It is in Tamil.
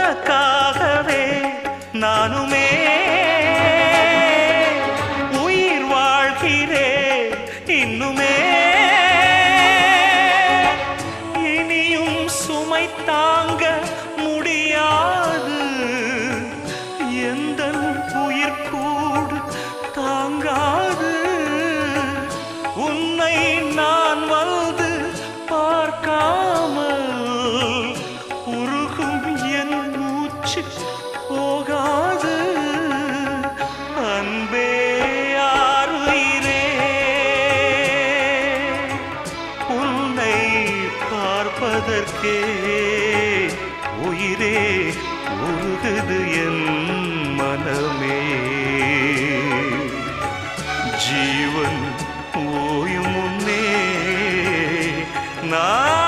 உனக்காகவே நானுமே உயிர் வாழ்கிறேன் இன்னுமே. இனியும் சுமை தாங்க முடியாது, எந்தன் உயிர் கூட தாங்காது. உன்னை நான் வந்து பார்க்காமல் உருகும் என் மூச்சு போகாது. அன்பே ஆருயிரே, உன்னை பார்ப்பதற்கே உயிரே உருகுது என் மனமே. ஜீவன் ஓயும் முன்னே நான்